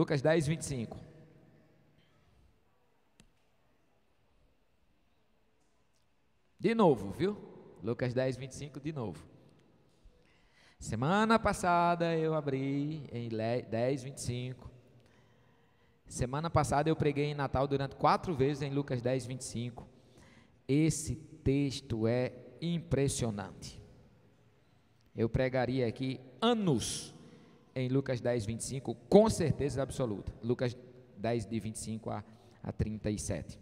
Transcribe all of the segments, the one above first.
Lucas 10, 25. De novo, viu? Lucas 10, 25 de novo. Semana passada eu abri em 10, 25. Semana passada eu preguei em Natal durante 4 vezes em Lucas 10, 25. Esse texto é impressionante. Eu pregaria aqui anos em Lucas 10, 25, com certeza absoluta. Lucas 10, de 25 a 37.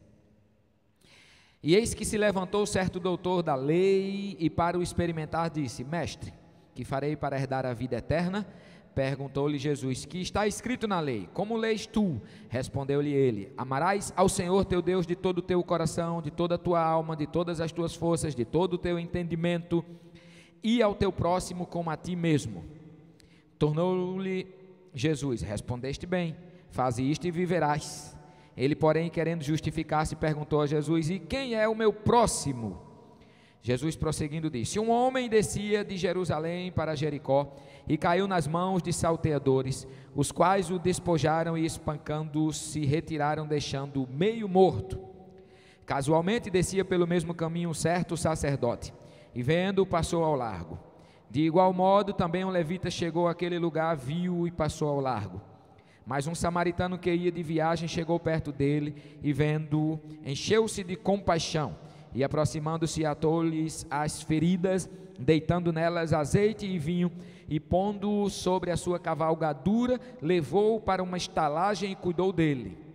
E eis que se levantou certo doutor da lei e para o experimentar disse: Mestre, que farei para herdar a vida eterna? Perguntou-lhe Jesus: que está escrito na lei? Como lês tu? Respondeu-lhe ele: amarás ao Senhor teu Deus de todo o teu coração, de toda a tua alma, de todas as tuas forças, de todo o teu entendimento, e ao teu próximo como a ti mesmo. Tornou-lhe Jesus: respondeste bem, faze isto e viverás. Ele, porém, querendo justificar-se, perguntou a Jesus: e quem é o meu próximo? Jesus, prosseguindo, disse: um homem descia de Jerusalém para Jericó e caiu nas mãos de salteadores, os quais o despojaram e, espancando-o, se retiraram, deixando-o meio morto. Casualmente descia pelo mesmo caminho um certo sacerdote, e vendo-o, passou ao largo. De igual modo, também um levita chegou àquele lugar, viu-o e passou ao largo. Mas um samaritano que ia de viagem chegou perto dele e, vendo-o, encheu-se de compaixão e, aproximando-se, atou-lhes as feridas, deitando nelas azeite e vinho, e pondo-o sobre a sua cavalgadura, levou-o para uma estalagem e cuidou dele.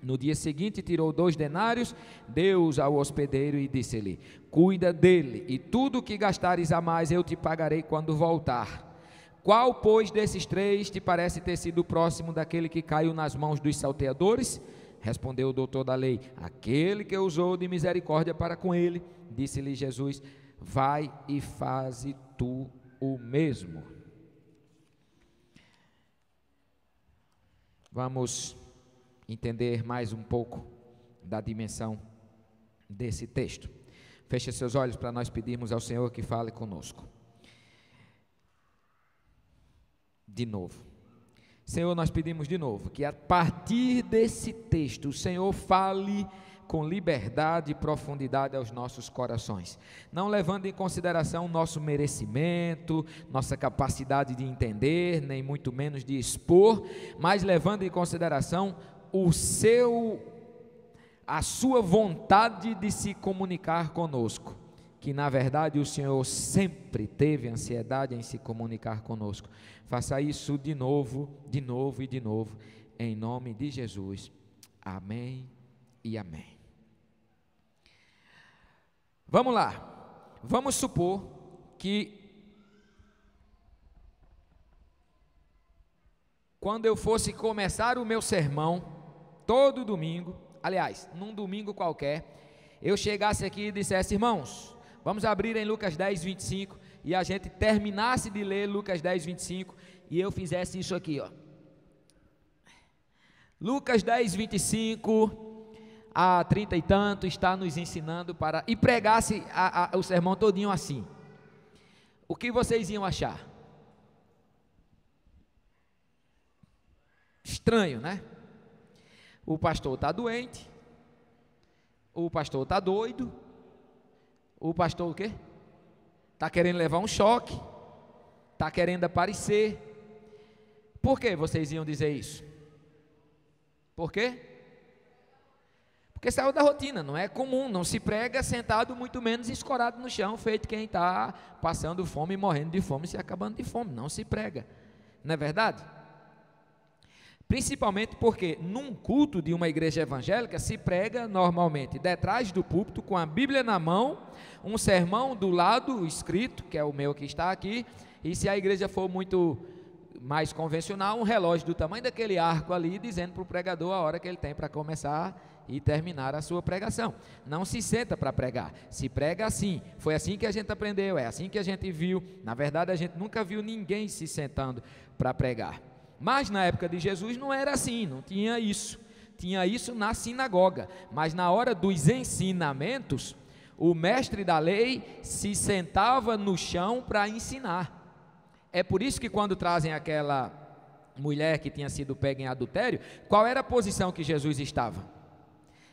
No dia seguinte tirou 2 denários, deu-os ao hospedeiro e disse-lhe: cuida dele, e tudo o que gastares a mais eu te pagarei quando voltar. Qual, pois, desses 3 te parece ter sido o próximo daquele que caiu nas mãos dos salteadores? Respondeu o doutor da lei: aquele que usou de misericórdia para com ele. Disse-lhe Jesus: vai e faze tu o mesmo. Vamos entender mais um pouco da dimensão desse texto. Feche seus olhos para nós pedirmos ao Senhor que fale conosco. De novo, Senhor, nós pedimos de novo que a partir desse texto o Senhor fale com liberdade e profundidade aos nossos corações, não levando em consideração o nosso merecimento, nossa capacidade de entender, nem muito menos de expor, mas levando em consideração a sua vontade de se comunicar conosco, que na verdade o Senhor sempre teve ansiedade em se comunicar conosco. Faça isso de novo, de novo e de novo, em nome de Jesus. Amém e amém. Vamos lá. Vamos supor que quando eu fosse começar o meu sermão, todo domingo, aliás, num domingo qualquer, eu chegasse aqui e dissesse: irmãos, vamos abrir em Lucas 10, 25, e a gente terminasse de ler Lucas 10, 25, e eu fizesse isso aqui, ó. Lucas 10, 25 a 30 e tanto, está nos ensinando para... E pregasse o sermão todinho assim. O que vocês iam achar? Estranho, né? O pastor está doente, o pastor está doido, o pastor o quê? Está querendo levar um choque, está querendo aparecer. Por que vocês iam dizer isso? Por quê? Porque saiu da rotina, não é comum, não se prega sentado, muito menos escorado no chão, feito quem está passando fome, morrendo de fome, se acabando de fome, não se prega, não é verdade? Principalmente porque num culto de uma igreja evangélica se prega normalmente detrás do púlpito, com a Bíblia na mão, um sermão do lado escrito, que é o meu que está aqui, e se a igreja for muito mais convencional, um relógio do tamanho daquele arco ali, dizendo para o pregador a hora que ele tem para começar e terminar a sua pregação. Não se senta para pregar, se prega assim, foi assim que a gente aprendeu, é assim que a gente viu. Na verdade a gente nunca viu ninguém se sentando para pregar. Mas na época de Jesus não era assim, não tinha isso. Tinha isso na sinagoga, mas na hora dos ensinamentos, o mestre da lei se sentava no chão para ensinar. É por isso que quando trazem aquela mulher que tinha sido pega em adultério, qual era a posição que Jesus estava?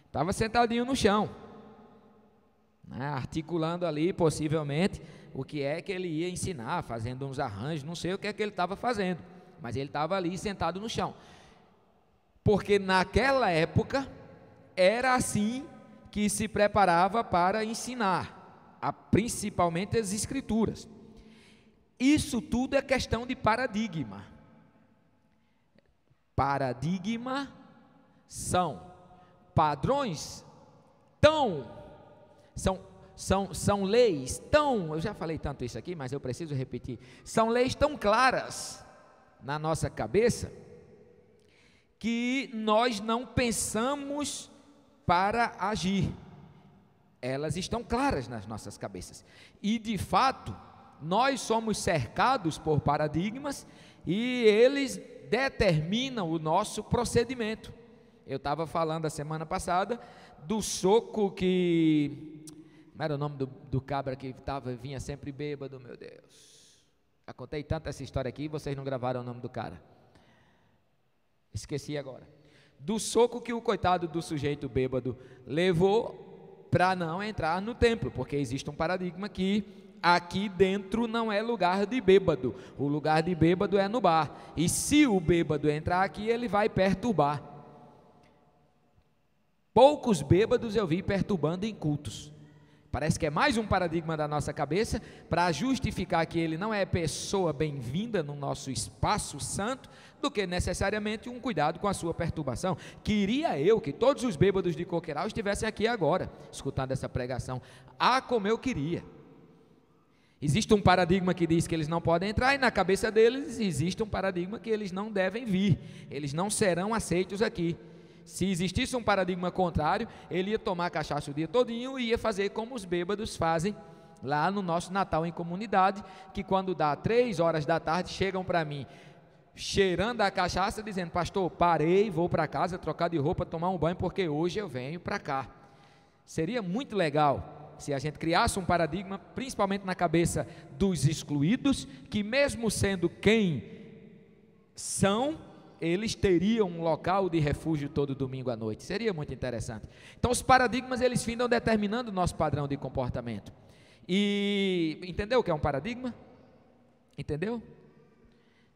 Estava sentadinho no chão, né, articulando ali possivelmente o que é que ele ia ensinar, fazendo uns arranjos, não sei o que é que ele estava fazendo, mas ele estava ali sentado no chão, porque naquela época era assim que se preparava para ensinar, principalmente as escrituras. Isso tudo é questão de paradigma. Paradigma são padrões são leis tão, eu já falei tanto isso aqui, mas eu preciso repetir, são leis tão claras na nossa cabeça, que nós não pensamos para agir, elas estão claras nas nossas cabeças, e de fato, nós somos cercados por paradigmas, e eles determinam o nosso procedimento. Eu estava falando a semana passada do soco que, como era o nome do cabra que vinha sempre bêbado, meu Deus, eu contei tanto essa história aqui, vocês não gravaram o nome do cara, esqueci agora, do soco que o coitado do sujeito bêbado levou para não entrar no templo, porque existe um paradigma que aqui dentro não é lugar de bêbado, o lugar de bêbado é no bar, e se o bêbado entrar aqui, ele vai perturbar. Poucos bêbados eu vi perturbando em cultos, parece que é mais um paradigma da nossa cabeça, para justificar que ele não é pessoa bem-vinda no nosso espaço santo, do que necessariamente um cuidado com a sua perturbação. Queria eu que todos os bêbados de Coqueiral estivessem aqui agora, escutando essa pregação, como eu queria. Existe um paradigma que diz que eles não podem entrar, e na cabeça deles existe um paradigma que eles não devem vir, eles não serão aceitos aqui. Se existisse um paradigma contrário, ele ia tomar cachaça o dia todinho e ia fazer como os bêbados fazem lá no nosso Natal em comunidade, que quando dá 3 horas da tarde, chegam para mim, cheirando a cachaça, dizendo: pastor, parei, vou para casa trocar de roupa, tomar um banho, porque hoje eu venho para cá. Seria muito legal se a gente criasse um paradigma, principalmente na cabeça dos excluídos, que mesmo sendo quem são, eles teriam um local de refúgio todo domingo à noite. Seria muito interessante. Então os paradigmas, eles findam determinando o nosso padrão de comportamento. E entendeu o que é um paradigma? Entendeu?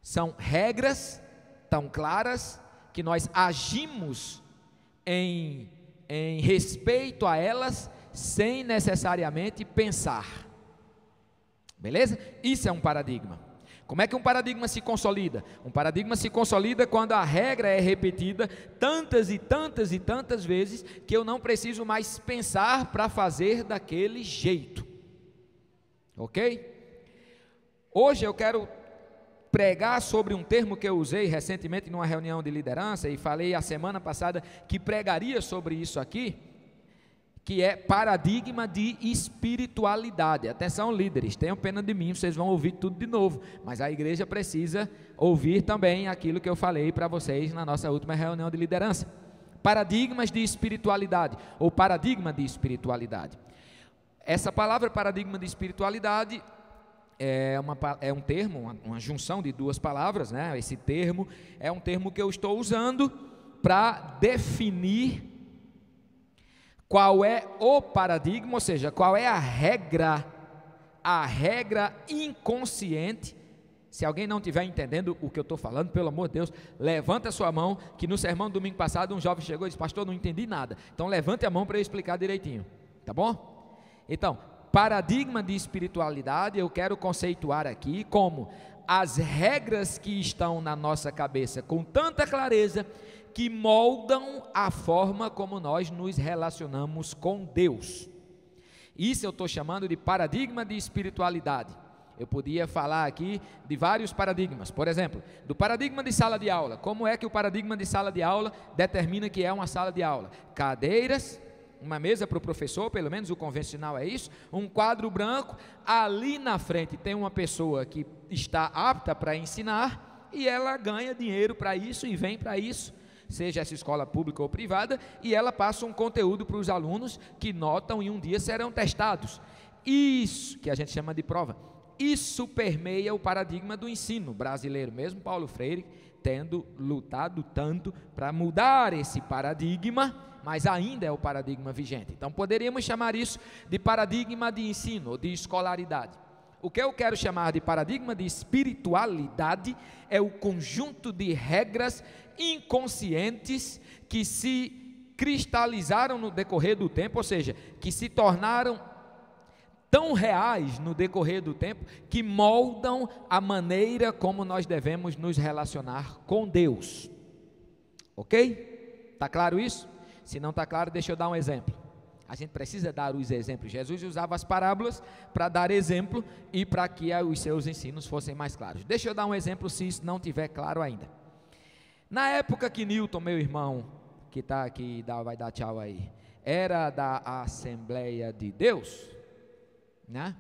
São regras tão claras que nós agimos em respeito a elas, sem necessariamente pensar. Beleza? Isso é um paradigma. Como é que um paradigma se consolida? Um paradigma se consolida quando a regra é repetida tantas e tantas e tantas vezes, que eu não preciso mais pensar para fazer daquele jeito. Ok? Hoje eu quero pregar sobre um termo que eu usei recentemente numa reunião de liderança, e falei a semana passada que pregaria sobre isso aqui, que é paradigma de espiritualidade. Atenção, líderes, tenham pena de mim, vocês vão ouvir tudo de novo, mas a igreja precisa ouvir também aquilo que eu falei para vocês na nossa última reunião de liderança. Paradigmas de espiritualidade, ou paradigma de espiritualidade. Essa palavra paradigma de espiritualidade é um termo, uma junção de duas palavras, né? Esse termo é um termo que eu estou usando para definir qual é o paradigma, ou seja, qual é a regra inconsciente. Se alguém não estiver entendendo o que eu estou falando, pelo amor de Deus, levanta a sua mão, que no sermão do domingo passado um jovem chegou e disse: pastor, não entendi nada. Então levante a mão para eu explicar direitinho, tá bom? Então, paradigma de espiritualidade eu quero conceituar aqui como as regras que estão na nossa cabeça com tanta clareza, que moldam a forma como nós nos relacionamos com Deus. Isso eu estou chamando de paradigma de espiritualidade. Eu podia falar aqui de vários paradigmas, por exemplo, do paradigma de sala de aula. Como é que o paradigma de sala de aula determina que é uma sala de aula? Cadeiras, uma mesa para o professor, pelo menos o convencional é isso, um quadro branco, ali na frente tem uma pessoa que está apta para ensinar, e ela ganha dinheiro para isso e vem para isso, seja essa escola pública ou privada, e ela passa um conteúdo para os alunos que notam e um dia serão testados. Isso que a gente chama de prova, isso permeia o paradigma do ensino brasileiro. Mesmo Paulo Freire tendo lutado tanto para mudar esse paradigma, mas ainda é o paradigma vigente. Então poderíamos chamar isso de paradigma de ensino, ou de escolaridade. O que eu quero chamar de paradigma de espiritualidade é o conjunto de regras inconscientes que se cristalizaram no decorrer do tempo, ou seja, que se tornaram tão reais no decorrer do tempo, que moldam a maneira como nós devemos nos relacionar com Deus. Ok? Está claro isso? Se não está claro, deixa eu dar um exemplo. A gente precisa dar os exemplos. Jesus usava as parábolas para dar exemplo e para que os seus ensinos fossem mais claros. Deixa eu dar um exemplo se isso não estiver claro ainda. Na época que Newton, meu irmão, que está aqui, vai dar tchau aí, era da Assembleia de Deus, né?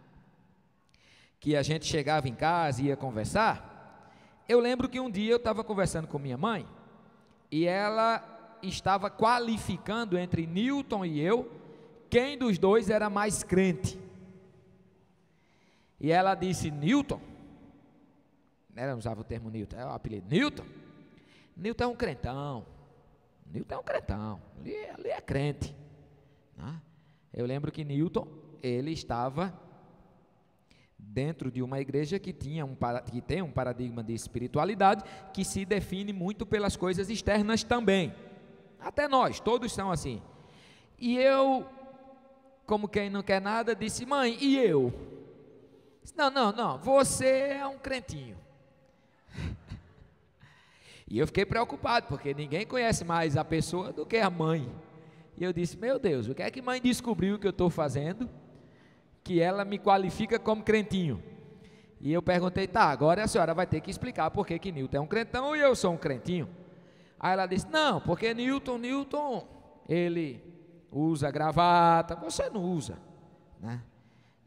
Que a gente chegava em casa e ia conversar. Eu lembro que um dia eu estava conversando com minha mãe e ela estava qualificando entre Newton e eu quem dos dois era mais crente. E ela disse: Newton, ela não usava o termo Newton, é o apelido Newton. Newton é um crentão. Newton é um crentão, ali é crente, né? Eu lembro que Newton, ele estava dentro de uma igreja que tem um paradigma de espiritualidade que se define muito pelas coisas externas também. Até nós, todos são assim. E eu, como quem não quer nada, disse: mãe, e eu? Não, você é um crentinho. E eu fiquei preocupado, porque ninguém conhece mais a pessoa do que a mãe. E eu disse: meu Deus, o que é que mãe descobriu que eu estou fazendo, que ela me qualifica como crentinho? E eu perguntei: tá, agora a senhora vai ter que explicar por que Newton é um crentão e eu sou um crentinho. Aí ela disse: não, porque Newton, ele usa gravata, você não usa, né?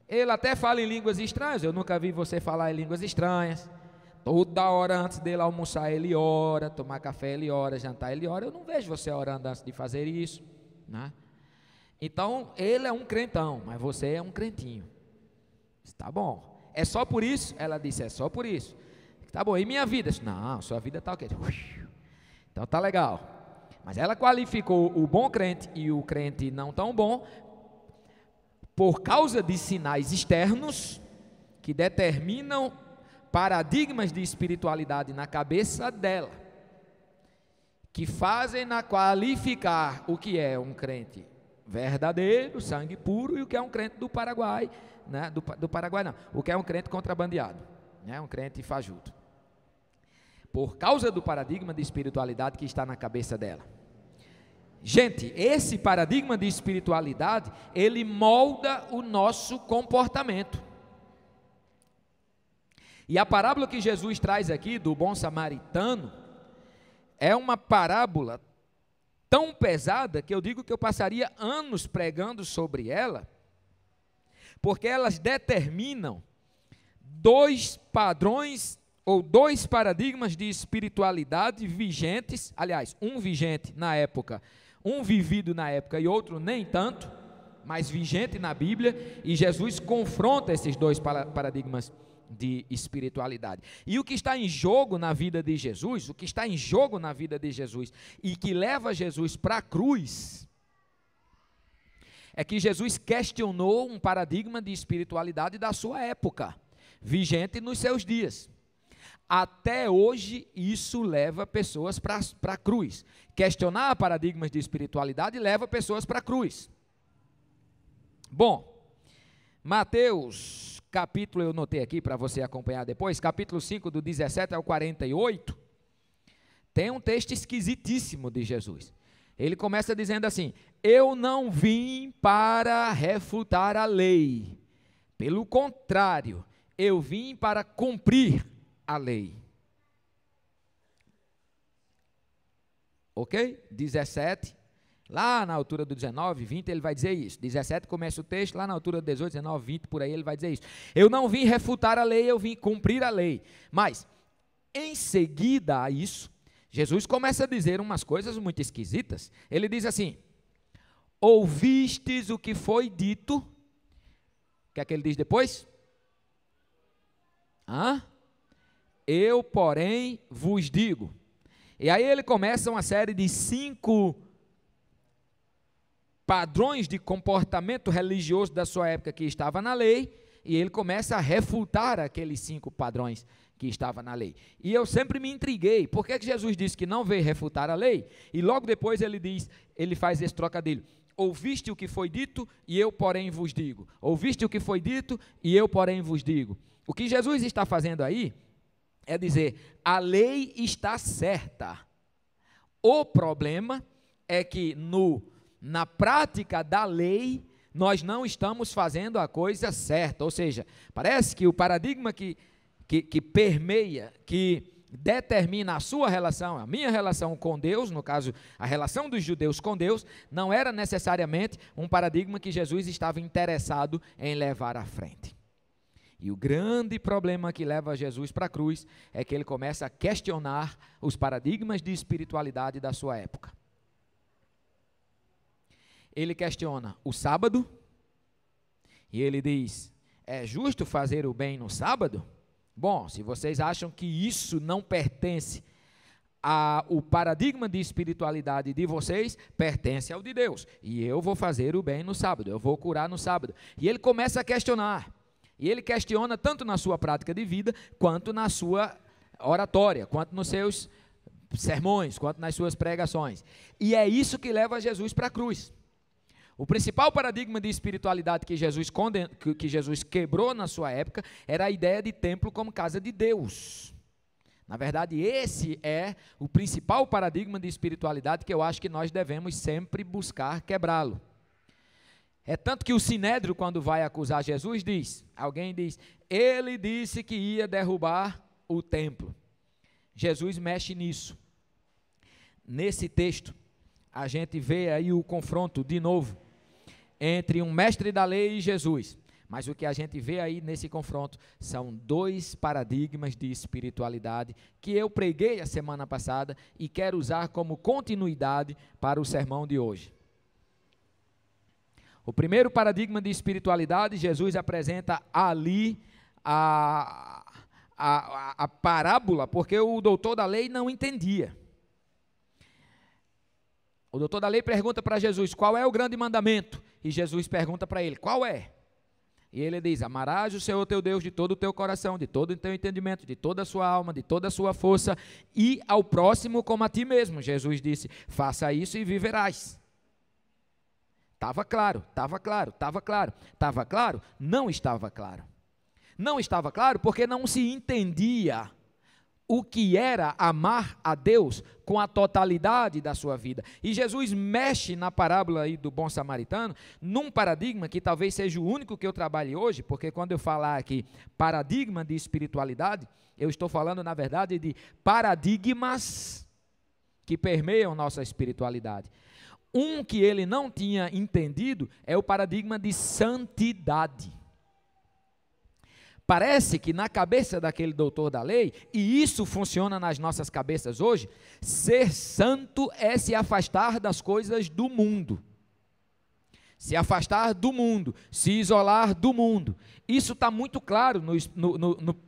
Ele até fala em línguas estranhas, eu nunca vi você falar em línguas estranhas. Toda hora antes dele almoçar ele ora, tomar café ele ora, jantar ele ora. Eu não vejo você orando antes de fazer isso, né? Então ele é um crentão, mas você é um crentinho. Está bom, é só por isso? Ela disse: é só por isso. Tá bom, e minha vida? Disse: não, sua vida está ok. Então tá legal. Mas ela qualificou o bom crente e o crente não tão bom por causa de sinais externos que determinam paradigmas de espiritualidade na cabeça dela, que fazem-na qualificar o que é um crente verdadeiro, sangue puro, e o que é um crente do Paraguai, né? do Paraguai não, o que é um crente contrabandeado, né? Um crente fajuto, por causa do paradigma de espiritualidade que está na cabeça dela. Gente, esse paradigma de espiritualidade, ele molda o nosso comportamento. E a parábola que Jesus traz aqui do bom samaritano é uma parábola tão pesada que eu digo que eu passaria anos pregando sobre ela, porque elas determinam dois padrões ou dois paradigmas de espiritualidade vigentes, aliás, um vigente na época, um vivido na época e outro nem tanto, mas vigente na Bíblia, e Jesus confronta esses dois paradigmas de espiritualidade. E o que está em jogo na vida de Jesus, e que leva Jesus para a cruz, é que Jesus questionou um paradigma de espiritualidade da sua época, vigente nos seus dias. Até hoje isso leva pessoas para a cruz. Questionar paradigmas de espiritualidade leva pessoas para a cruz. Bom, Mateus capítulo, eu notei aqui para você acompanhar depois, capítulo 5, do 17 ao 48, tem um texto esquisitíssimo de Jesus. Ele começa dizendo assim: eu não vim para refutar a lei, pelo contrário, eu vim para cumprir a lei. Ok? 17, lá na altura do 19, 20, ele vai dizer isso. 17 começa o texto, lá na altura do 18, 19, 20, por aí ele vai dizer isso. Eu não vim refutar a lei, eu vim cumprir a lei. Mas, em seguida a isso, Jesus começa a dizer umas coisas muito esquisitas. Ele diz assim: ouvistes o que foi dito. O que é que ele diz depois? Eu, porém, vos digo. E aí ele começa uma série de 5 padrões de comportamento religioso da sua época que estava na lei, e ele começa a refutar aqueles 5 padrões que estavam na lei. E eu sempre me intriguei, por que Jesus disse que não veio refutar a lei, e logo depois ele faz esse trocadilho: ouviste o que foi dito, e eu porém vos digo. Ouviste o que foi dito, e eu porém vos digo. O que Jesus está fazendo aí é dizer, a lei está certa. O problema é que na prática da lei, nós não estamos fazendo a coisa certa. Ou seja, parece que o paradigma que permeia, que determina a sua relação, a minha relação com Deus, no caso, a relação dos judeus com Deus, não era necessariamente um paradigma que Jesus estava interessado em levar à frente. E o grande problema que leva Jesus para a cruz é que ele começa a questionar os paradigmas de espiritualidade da sua época. Ele questiona o sábado, e ele diz, é justo fazer o bem no sábado? Bom, se vocês acham que isso não pertence ao paradigma de espiritualidade de vocês, pertence ao de Deus. E eu vou fazer o bem no sábado, eu vou curar no sábado. E ele começa a questionar. E ele questiona tanto na sua prática de vida, quanto na sua oratória, quanto nos seus sermões, quanto nas suas pregações. E é isso que leva Jesus para a cruz. O principal paradigma de espiritualidade que Jesus quebrou na sua época era a ideia de templo como casa de Deus. Na verdade, esse é o principal paradigma de espiritualidade que eu acho que nós devemos sempre buscar quebrá-lo. É tanto que o Sinédrio, quando vai acusar Jesus, alguém diz, ele disse que ia derrubar o templo. Jesus mexe nisso. Nesse texto, a gente vê aí o confronto de novo entre um mestre da lei e Jesus, mas o que a gente vê aí nesse confronto são 2 paradigmas de espiritualidade que eu preguei a semana passada e quero usar como continuidade para o sermão de hoje. O primeiro paradigma de espiritualidade, Jesus apresenta ali a parábola, porque o doutor da lei não entendia. O doutor da lei pergunta para Jesus, qual é o grande mandamento? E Jesus pergunta para ele, qual é? E ele diz, amarás o Senhor teu Deus de todo o teu coração, de todo o teu entendimento, de toda a sua alma, de toda a sua força, e ao próximo como a ti mesmo. Jesus disse, faça isso e viverás. Estava claro, estava claro, estava claro. Estava claro? Não estava claro. Não estava claro porque não se entendia o que era amar a Deus com a totalidade da sua vida. E Jesus mexe na parábola aí do bom samaritano, num paradigma que talvez seja o único que eu trabalhe hoje, porque quando eu falar aqui paradigma de espiritualidade, eu estou falando na verdade de paradigmas que permeiam nossa espiritualidade. Um que ele não tinha entendido é o paradigma de santidade. Parece que na cabeça daquele doutor da lei, e isso funciona nas nossas cabeças hoje, ser santo é se afastar das coisas do mundo. Se afastar do mundo, se isolar do mundo. Isso está muito claro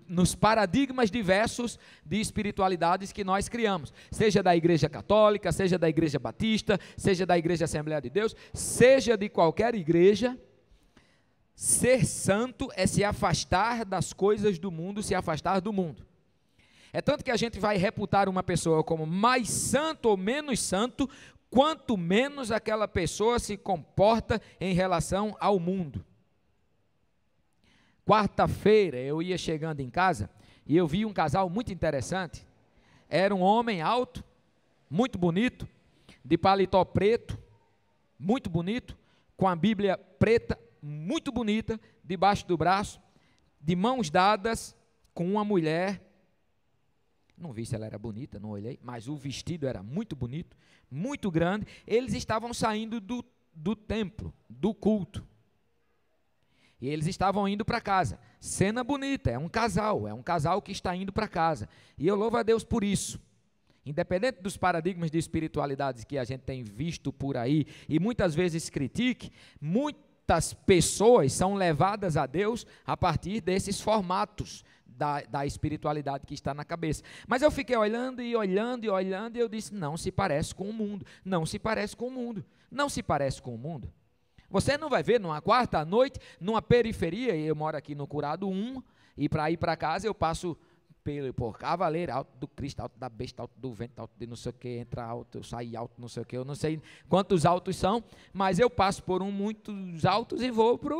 nos paradigmas diversos de espiritualidades que nós criamos. Seja da Igreja Católica, seja da Igreja Batista, seja da Igreja Assembleia de Deus, seja de qualquer igreja. Ser santo é se afastar das coisas do mundo, se afastar do mundo. É tanto que a gente vai reputar uma pessoa como mais santo ou menos santo, quanto menos aquela pessoa se comporta em relação ao mundo. Quarta-feira eu ia chegando em casa e eu vi um casal muito interessante. Era um homem alto, muito bonito, de paletó preto, muito bonito, com a Bíblia preta, muito bonita, debaixo do braço, de mãos dadas com uma mulher. Não vi se ela era bonita, não olhei, mas o vestido era muito bonito, muito grande. Eles estavam saindo do templo, do culto, e eles estavam indo para casa. Cena bonita, é um casal que está indo para casa, e eu louvo a Deus por isso. Independente dos paradigmas de espiritualidade que a gente tem visto por aí, e muitas vezes critique, muitas pessoas são levadas a Deus a partir desses formatos da espiritualidade que está na cabeça. Mas eu fiquei olhando e olhando e olhando, e eu disse, não se parece com o mundo, não se parece com o mundo, não se parece com o mundo. Você não vai ver numa quarta noite, numa periferia, e eu moro aqui no Curado 1, e para ir para casa eu passo por Cavaleiro, alto do Cristo, alto da besta, alto do vento, alto de não sei o que, entra alto, eu saio alto, não sei o que, eu não sei quantos altos são, mas eu passo por muitos altos e vou para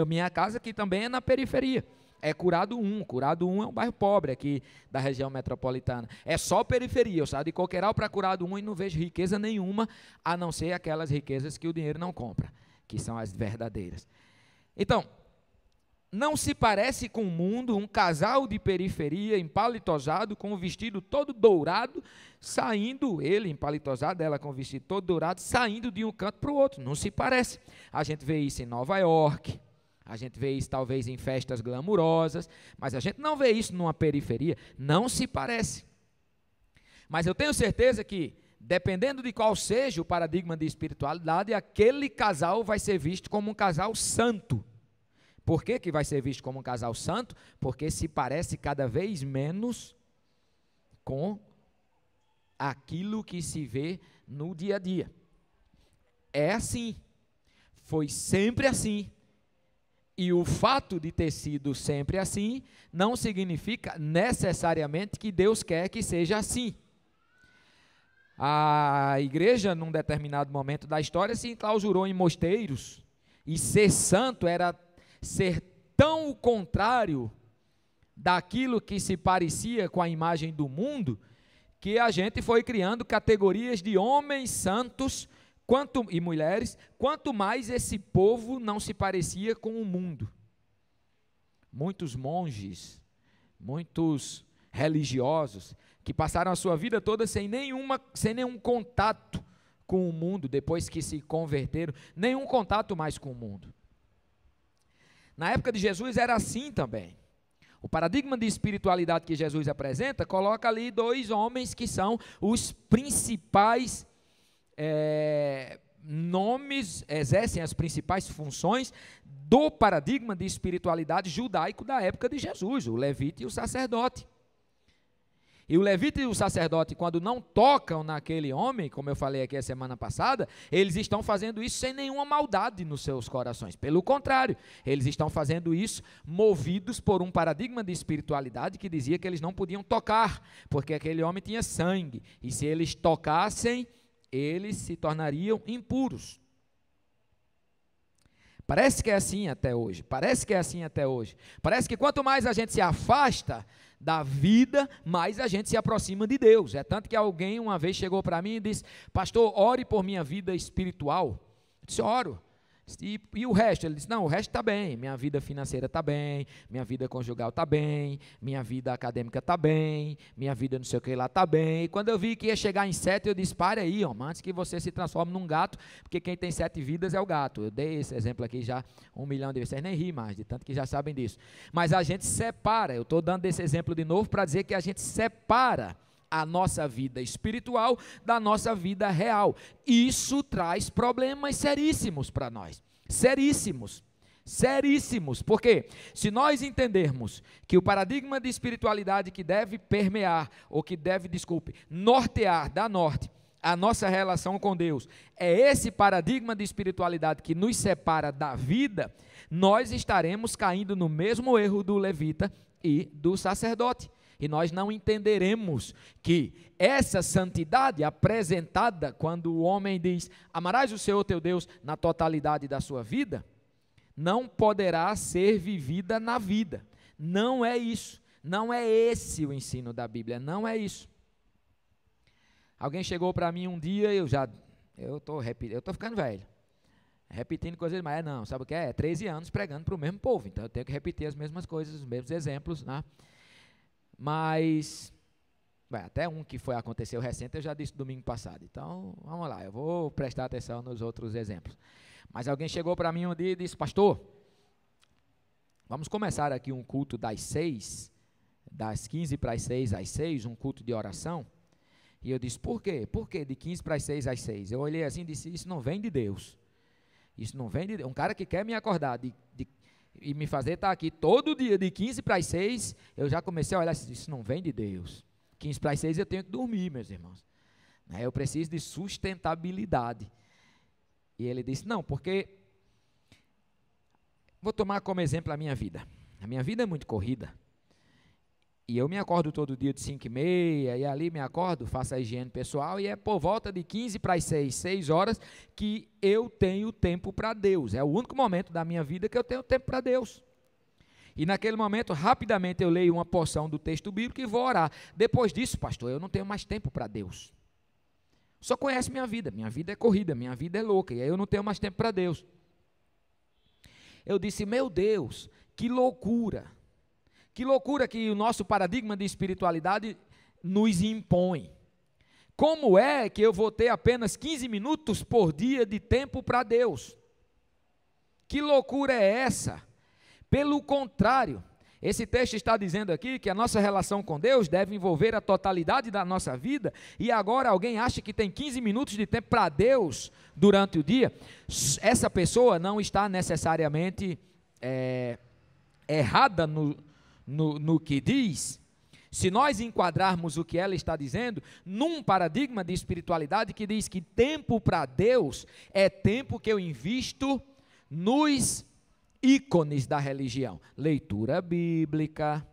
minha casa, que também é na periferia. É Curado 1, Curado 1 é um bairro pobre aqui da região metropolitana. É só periferia, eu saio de Coqueiral para Curado 1 e não vejo riqueza nenhuma, a não ser aquelas riquezas que o dinheiro não compra, que são as verdadeiras. Então, não se parece com o mundo um casal de periferia empalitosado, com o vestido todo dourado, saindo, ele empalitosado, ela com o vestido todo dourado, saindo de um canto para o outro, não se parece. A gente vê isso em Nova York, a gente vê isso talvez em festas glamurosas, mas a gente não vê isso numa periferia, não se parece. Mas eu tenho certeza que, dependendo de qual seja o paradigma de espiritualidade, aquele casal vai ser visto como um casal santo. Por que vai ser visto como um casal santo? Porque se parece cada vez menos com aquilo que se vê no dia a dia. É assim, foi sempre assim. E o fato de ter sido sempre assim não significa necessariamente que Deus quer que seja assim. A igreja, num determinado momento da história, se enclausurou em mosteiros, e ser santo era ser tão o contrário daquilo que se parecia com a imagem do mundo, que a gente foi criando categorias de homens santos e mulheres, quanto mais esse povo não se parecia com o mundo. Muitos monges, muitos religiosos, que passaram a sua vida toda sem nenhum contato com o mundo, depois que se converteram, nenhum contato mais com o mundo. Na época de Jesus era assim também. O paradigma de espiritualidade que Jesus apresenta coloca ali dois homens que são os principais nomes, exercem as principais funções do paradigma de espiritualidade judaico da época de Jesus, o levita e o sacerdote. E o levita e o sacerdote, quando não tocam naquele homem, como eu falei aqui a semana passada, eles estão fazendo isso sem nenhuma maldade nos seus corações. Pelo contrário, eles estão fazendo isso movidos por um paradigma de espiritualidade que dizia que eles não podiam tocar, porque aquele homem tinha sangue, e se eles tocassem, eles se tornariam impuros. Parece que é assim até hoje, parece que quanto mais a gente se afasta da vida, mais a gente se aproxima de Deus. É tanto que alguém uma vez chegou para mim e disse: pastor, ore por minha vida espiritual. Eu disse: oro. E o resto? Ele disse: não, o resto está bem, minha vida financeira está bem, minha vida conjugal está bem, minha vida acadêmica está bem, minha vida não sei o que lá está bem. E quando eu vi que ia chegar em 7, eu disse: pare aí, ó, antes que você se transforme num gato, porque quem tem 7 vidas é o gato. Eu dei esse exemplo aqui já 1 milhão de vezes, vocês nem ri mais, de tanto que já sabem disso. Mas a gente separa, eu estou dando esse exemplo de novo para dizer que a gente separa a nossa vida espiritual da nossa vida real. Isso traz problemas seríssimos para nós. Seríssimos. Porque se nós entendermos que o paradigma de espiritualidade que deve permear, ou que deve, nortear, dar norte, a nossa relação com Deus, é esse paradigma de espiritualidade que nos separa da vida, nós estaremos caindo no mesmo erro do levita e do sacerdote. E nós não entenderemos que essa santidade apresentada quando o homem diz: amarás o Senhor teu Deus na totalidade da sua vida, não poderá ser vivida na vida. Não é isso. Não é esse o ensino da Bíblia. Não é isso. Alguém chegou para mim um dia, eu estou ficando velho, repetindo coisas, mas não, sabe o que é? É 13 anos pregando para o mesmo povo, então eu tenho que repetir as mesmas coisas, os mesmos exemplos, né? Mas, até um que aconteceu recente, eu já disse domingo passado. Então, vamos lá, eu vou prestar atenção nos outros exemplos. Mas alguém chegou para mim um dia e disse: pastor, vamos começar aqui um culto das 15 para as 6 às 6, um culto de oração. E eu disse: por quê? Por quê de 15 para as 6 às 6? Eu olhei assim e disse: isso não vem de Deus. Isso não vem de Deus. Um cara que quer me acordar e me fazer estar aqui todo dia de 15 para as 6, eu já comecei a olhar, isso não vem de Deus. 15 para as 6 eu tenho que dormir, meus irmãos. Eu preciso de sustentabilidade. E ele disse, não, porque, vou tomar como exemplo a minha vida. A minha vida é muito corrida. E eu me acordo todo dia de 5h30, e ali me acordo, faço a higiene pessoal, e é por volta de 15 para as 6 horas, que eu tenho tempo para Deus. É o único momento da minha vida que eu tenho tempo para Deus. E naquele momento, rapidamente, eu leio uma porção do texto bíblico e vou orar. Depois disso, pastor, eu não tenho mais tempo para Deus. Só conhece minha vida é corrida, minha vida é louca, e aí eu não tenho mais tempo para Deus. Eu disse, meu Deus, que loucura que o nosso paradigma de espiritualidade nos impõe. Como é que eu vou ter apenas 15 minutos por dia de tempo para Deus? Que loucura é essa? Pelo contrário, esse texto está dizendo aqui que a nossa relação com Deus deve envolver a totalidade da nossa vida, e agora alguém acha que tem 15 minutos de tempo para Deus durante o dia. Essa pessoa não está necessariamente errada no que diz. Se nós enquadrarmos o que ela está dizendo num paradigma de espiritualidade que diz que tempo para Deus é tempo que eu invisto nos ícones da religião, leitura bíblica,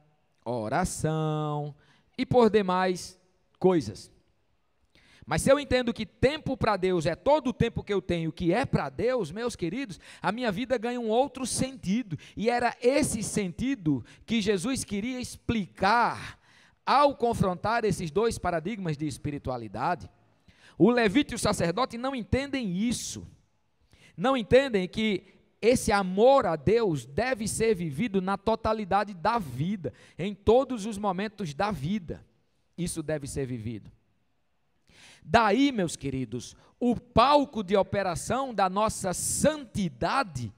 oração e por demais coisas. Mas se eu entendo que tempo para Deus é todo o tempo que eu tenho que é para Deus, meus queridos, a minha vida ganha um outro sentido. E era esse sentido que Jesus queria explicar ao confrontar esses dois paradigmas de espiritualidade. O levita e o sacerdote não entendem isso. Não entendem que esse amor a Deus deve ser vivido na totalidade da vida, em todos os momentos da vida. Isso deve ser vivido. Daí, meus queridos, o palco de operação da nossa santidade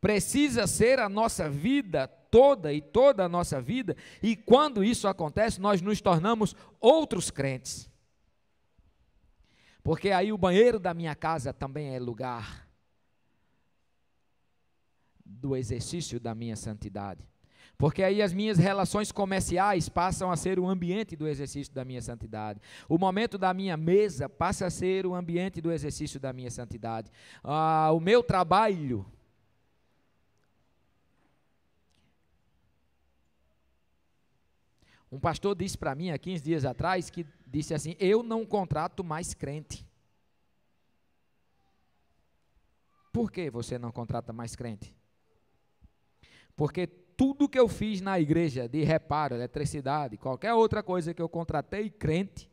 precisa ser a nossa vida toda e toda a nossa vida, e quando isso acontece, nós nos tornamos outros crentes. Porque aí o banheiro da minha casa também é lugar do exercício da minha santidade. Porque aí as minhas relações comerciais passam a ser o ambiente do exercício da minha santidade. O momento da minha mesa passa a ser o ambiente do exercício da minha santidade. O meu trabalho. Um pastor disse para mim há 15 dias atrás, que disse assim, eu não contrato mais crente. Por que você não contrata mais crente? Porque tudo que eu fiz na igreja, de reparo, eletricidade, qualquer outra coisa que eu contratei crente,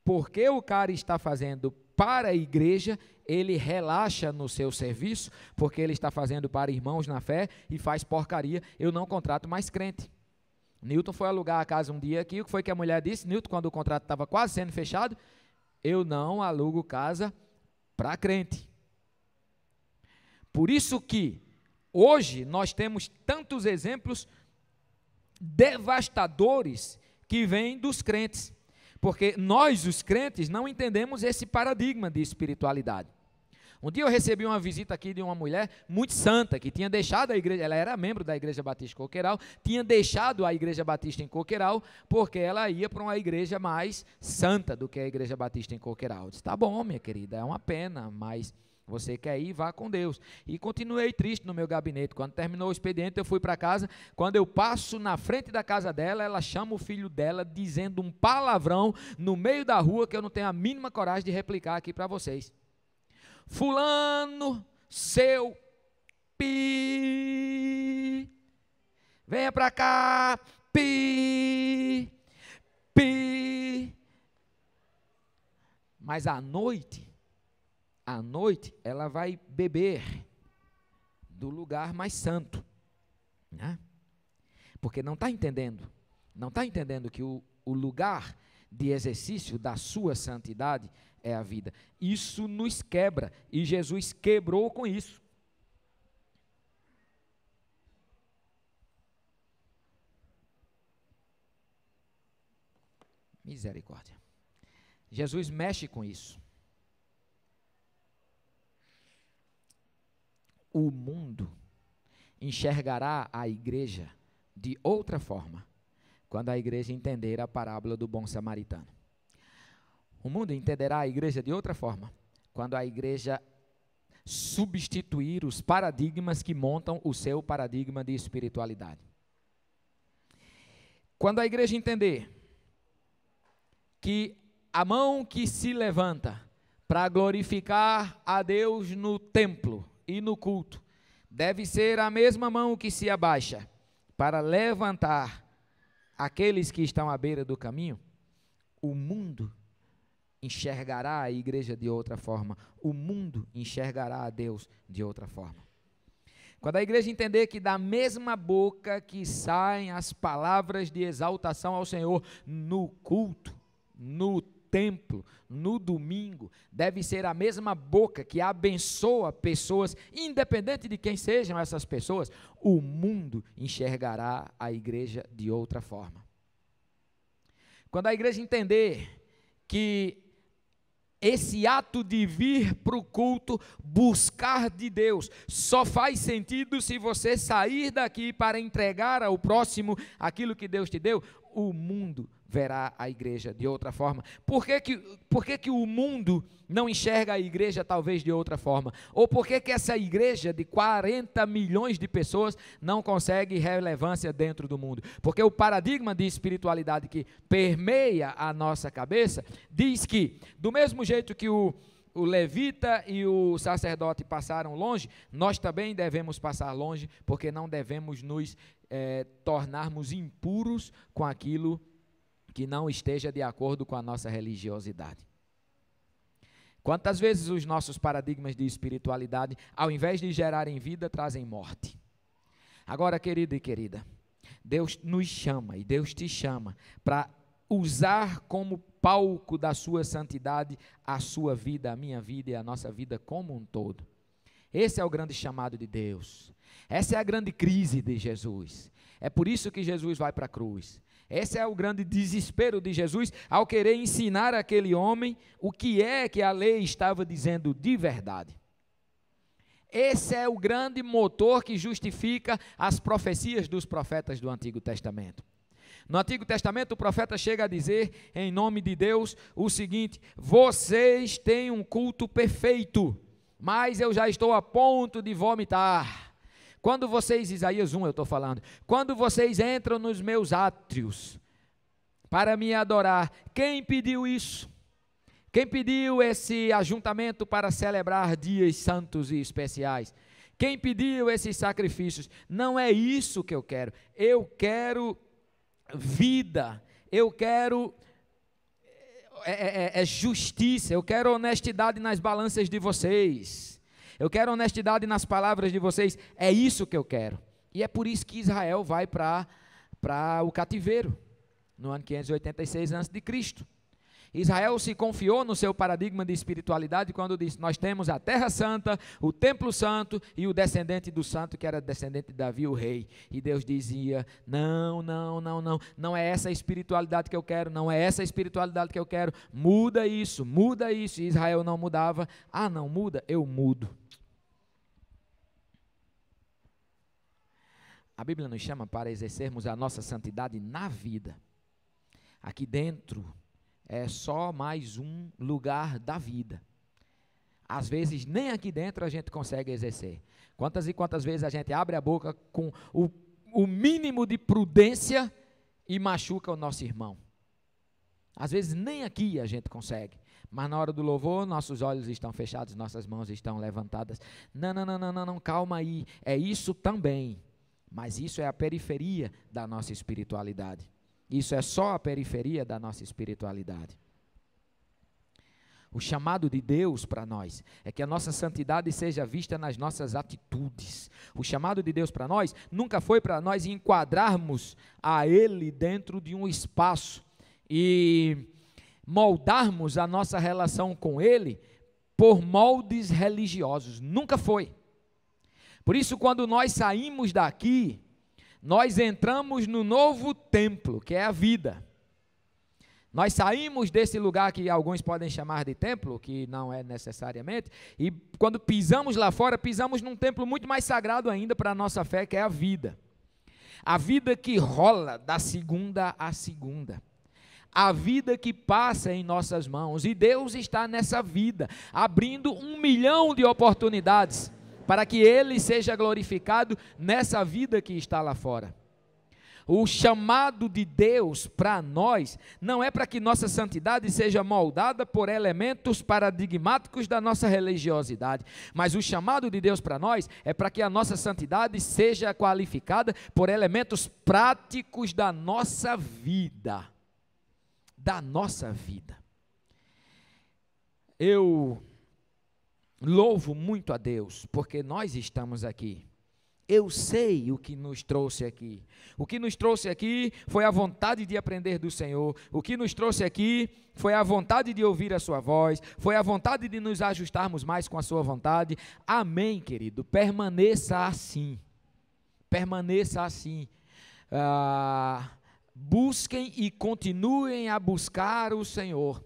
porque o cara está fazendo para a igreja, ele relaxa no seu serviço, porque ele está fazendo para irmãos na fé e faz porcaria, eu não contrato mais crente. Newton foi alugar a casa um dia aqui, o que foi que a mulher disse? Newton, quando o contrato estava quase sendo fechado, eu não alugo casa para crente. Por isso que hoje nós temos tantos exemplos devastadores que vêm dos crentes, porque nós, os crentes, não entendemos esse paradigma de espiritualidade. Um dia eu recebi uma visita aqui de uma mulher muito santa, que tinha deixado a igreja, ela era membro da Igreja Batista em Coqueiral, tinha deixado a Igreja Batista em Coqueiral, porque ela ia para uma igreja mais santa do que a Igreja Batista em Coqueiral. Eu disse, tá bom, minha querida, é uma pena, mas você quer ir, vá com Deus. E continuei triste no meu gabinete. Quando terminou o expediente, eu fui para casa. Quando eu passo na frente da casa dela, ela chama o filho dela, dizendo um palavrão no meio da rua que eu não tenho a mínima coragem de replicar aqui para vocês. Fulano, seu pi, venha para cá, pi. Mas à noite, ela vai beber do lugar mais santo, né? Porque não está entendendo que o lugar de exercício da sua santidade é a vida. Isso nos quebra, e Jesus quebrou com isso. Misericórdia. Jesus mexe com isso. O mundo enxergará a igreja de outra forma quando a igreja entender a parábola do bom samaritano. O mundo entenderá a igreja de outra forma quando a igreja substituir os paradigmas que montam o seu paradigma de espiritualidade. Quando a igreja entender que a mão que se levanta para glorificar a Deus no templo e no culto deve ser a mesma mão que se abaixa para levantar aqueles que estão à beira do caminho, o mundo enxergará a igreja de outra forma, o mundo enxergará a Deus de outra forma. Quando a igreja entender que da mesma boca que saem as palavras de exaltação ao Senhor no culto, no templo, no domingo, deve ser a mesma boca que abençoa pessoas, independente de quem sejam essas pessoas, o mundo enxergará a igreja de outra forma. Quando a igreja entender que esse ato de vir para o culto, buscar de Deus, só faz sentido se você sair daqui para entregar ao próximo aquilo que Deus te deu, o mundo verá a igreja de outra forma. Por que que o mundo não enxerga a igreja talvez de outra forma? Ou por que que essa igreja de 40 milhões de pessoas não consegue relevância dentro do mundo? Porque o paradigma de espiritualidade que permeia a nossa cabeça diz que, do mesmo jeito que o levita e o sacerdote passaram longe, nós também devemos passar longe, porque não devemos nos tornarmos impuros com aquilo que não esteja de acordo com a nossa religiosidade. Quantas vezes os nossos paradigmas de espiritualidade, ao invés de gerarem vida, trazem morte? Agora, querido e querida, Deus nos chama e Deus te chama para usar como palco da sua santidade a sua vida, a minha vida e a nossa vida como um todo. Esse é o grande chamado de Deus. Essa é a grande crise de Jesus. É por isso que Jesus vai para a cruz. Esse é o grande desespero de Jesus ao querer ensinar aquele homem o que é que a lei estava dizendo de verdade. Esse é o grande motor que justifica as profecias dos profetas do Antigo Testamento. No Antigo Testamento, o profeta chega a dizer, em nome de Deus, o seguinte: vocês têm um culto perfeito, mas eu já estou a ponto de vomitar. Quando vocês, Isaías 1 eu estou falando, quando vocês entram nos meus átrios para me adorar, quem pediu isso? Quem pediu esse ajuntamento para celebrar dias santos e especiais? Quem pediu esses sacrifícios? Não é isso que eu quero vida, eu quero justiça, eu quero honestidade nas balanças de vocês. Eu quero honestidade nas palavras de vocês, é isso que eu quero. E é por isso que Israel vai para o cativeiro, no ano 586 a.C. Israel se confiou no seu paradigma de espiritualidade quando disse: nós temos a terra santa, o templo santo e o descendente do santo, que era descendente de Davi, o rei. E Deus dizia: não é essa a espiritualidade que eu quero, não é essa a espiritualidade que eu quero, muda isso. E Israel não mudava. Ah, não muda? Eu mudo. A Bíblia nos chama para exercermos a nossa santidade na vida. Aqui dentro é só mais um lugar da vida. Às vezes nem aqui dentro a gente consegue exercer. Quantas e quantas vezes a gente abre a boca com o mínimo de prudência e machuca o nosso irmão. Às vezes nem aqui a gente consegue. Mas na hora do louvor, nossos olhos estão fechados, nossas mãos estão levantadas. Não, calma aí. É isso também. Mas isso é a periferia da nossa espiritualidade. Isso é só a periferia da nossa espiritualidade. O chamado de Deus para nós é que a nossa santidade seja vista nas nossas atitudes. O chamado de Deus para nós nunca foi para nós enquadrarmos a Ele dentro de um espaço e moldarmos a nossa relação com Ele por moldes religiosos. Nunca foi. Por isso, quando nós saímos daqui, nós entramos no novo templo, que é a vida. Nós saímos desse lugar que alguns podem chamar de templo, que não é necessariamente, e quando pisamos lá fora, pisamos num templo muito mais sagrado ainda para a nossa fé, que é a vida. A vida que rola da segunda a segunda. A vida que passa em nossas mãos. E Deus está nessa vida, abrindo 1 milhão de oportunidades para que Ele seja glorificado nessa vida que está lá fora. O chamado de Deus para nós não é para que nossa santidade seja moldada por elementos paradigmáticos da nossa religiosidade, mas o chamado de Deus para nós é para que a nossa santidade seja qualificada por elementos práticos da nossa vida. Da nossa vida. Eu louvo muito a Deus, porque nós estamos aqui. Eu sei o que nos trouxe aqui. O que nos trouxe aqui foi a vontade de aprender do Senhor. O que nos trouxe aqui foi a vontade de ouvir a sua voz. Foi a vontade de nos ajustarmos mais com a sua vontade. Amém, querido. Permaneça assim. Permaneça assim. Busquem e continuem a buscar o Senhor.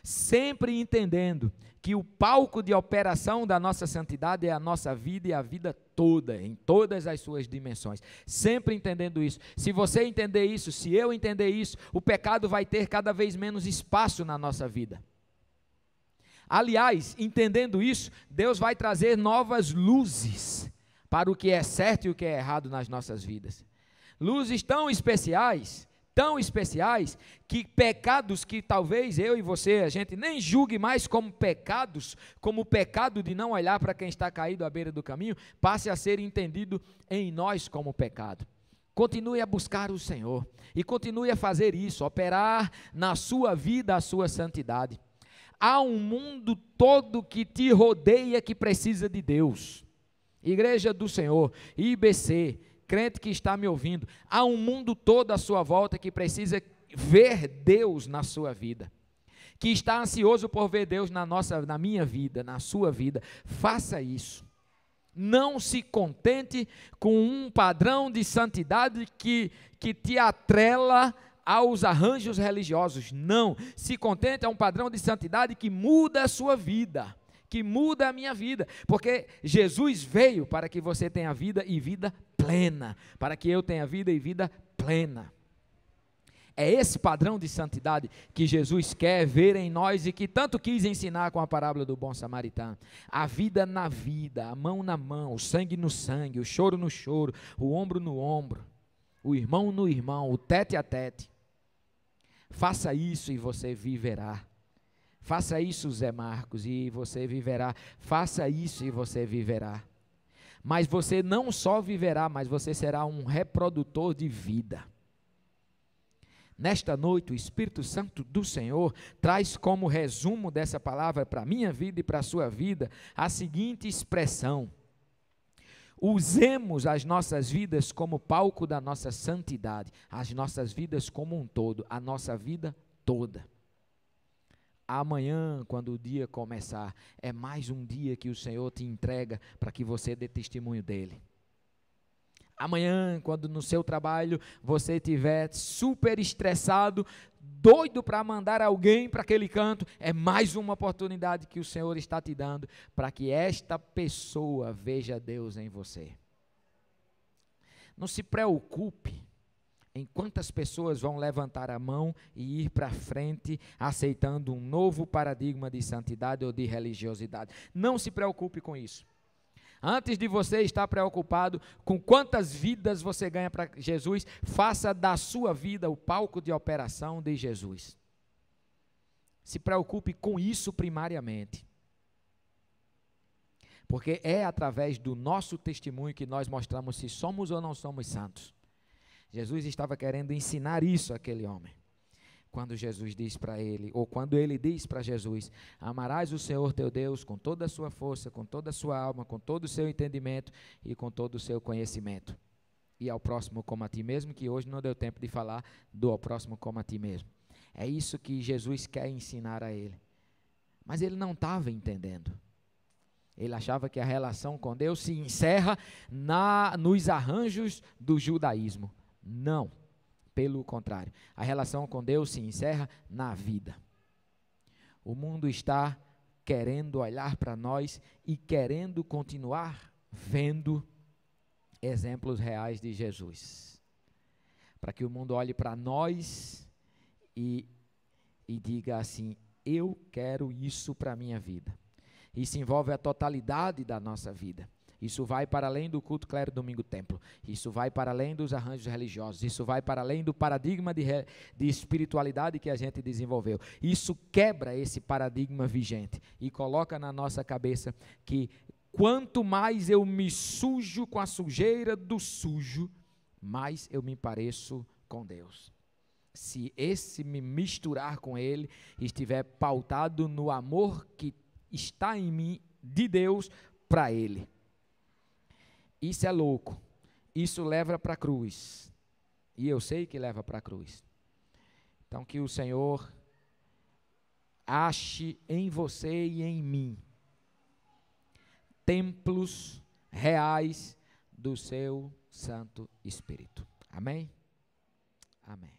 Sempre entendendo que o palco de operação da nossa santidade é a nossa vida e a vida toda, em todas as suas dimensões. Sempre entendendo isso. Se você entender isso, se eu entender isso, o pecado vai ter cada vez menos espaço na nossa vida. Aliás, entendendo isso, Deus vai trazer novas luzes para o que é certo e o que é errado nas nossas vidas. Luzes tão especiais, que pecados que talvez eu e você, a gente nem julgue mais como pecados, como o pecado de não olhar para quem está caído à beira do caminho, passe a ser entendido em nós como pecado. Continue a buscar o Senhor e continue a fazer isso, operar na sua vida a sua santidade. Há um mundo todo que te rodeia que precisa de Deus. Igreja do Senhor, IBC, crente que está me ouvindo, há um mundo todo à sua volta que precisa ver Deus na sua vida, que está ansioso por ver Deus na minha vida, na sua vida. Faça isso. Não se contente com um padrão de santidade que te atrela aos arranjos religiosos. Não, se contente a um padrão de santidade que muda a sua vida, que muda a minha vida, porque Jesus veio para que você tenha vida e vida plena, para que eu tenha vida e vida plena. É esse padrão de santidade que Jesus quer ver em nós e que tanto quis ensinar com a parábola do bom samaritano. A vida na vida, a mão na mão, o sangue no sangue, o choro no choro, o ombro no ombro, o irmão no irmão, o tete a tete. Faça isso e você viverá. Faça isso, Zé Marcos, e você viverá. Faça isso e você viverá. Mas você não só viverá, mas você será um reprodutor de vida. Nesta noite, o Espírito Santo do Senhor traz como resumo dessa palavra para a minha vida e para a sua vida a seguinte expressão: usemos as nossas vidas como palco da nossa santidade, as nossas vidas como um todo, a nossa vida toda. Amanhã, quando o dia começar, é mais um dia que o Senhor te entrega para que você dê testemunho dele. Amanhã, quando no seu trabalho você estiver super estressado, doido para mandar alguém para aquele canto, é mais uma oportunidade que o Senhor está te dando para que esta pessoa veja Deus em você. Não se preocupe em quantas pessoas vão levantar a mão e ir para frente aceitando um novo paradigma de santidade ou de religiosidade. Não se preocupe com isso. Antes de você estar preocupado com quantas vidas você ganha para Jesus, faça da sua vida o palco de operação de Jesus. Se preocupe com isso primariamente. Porque é através do nosso testemunho que nós mostramos se somos ou não somos santos. Jesus estava querendo ensinar isso àquele homem. Quando Jesus diz para ele, ou quando ele diz para Jesus: amarás o Senhor teu Deus com toda a sua força, com toda a sua alma, com todo o seu entendimento e com todo o seu conhecimento. E ao próximo como a ti mesmo, que hoje não deu tempo de falar do ao próximo como a ti mesmo. É isso que Jesus quer ensinar a ele. Mas ele não estava entendendo. Ele achava que a relação com Deus se encerra nos arranjos do judaísmo. Não. Pelo contrário, a relação com Deus se encerra na vida. O mundo está querendo olhar para nós e querendo continuar vendo exemplos reais de Jesus. Para que o mundo olhe para nós e diga assim: eu quero isso para a minha vida. Isso envolve a totalidade da nossa vida. Isso vai para além do culto, clero, domingo, templo. Isso vai para além dos arranjos religiosos. Isso vai para além do paradigma de espiritualidade que a gente desenvolveu. Isso quebra esse paradigma vigente e coloca na nossa cabeça que quanto mais eu me sujo com a sujeira do sujo, mais eu me pareço com Deus. Se esse me misturar com Ele estiver pautado no amor que está em mim, de Deus, para Ele. Isso é louco. Isso leva para a cruz. E eu sei que leva para a cruz. Então que o Senhor ache em você e em mim templos reais do seu Santo Espírito. Amém? Amém.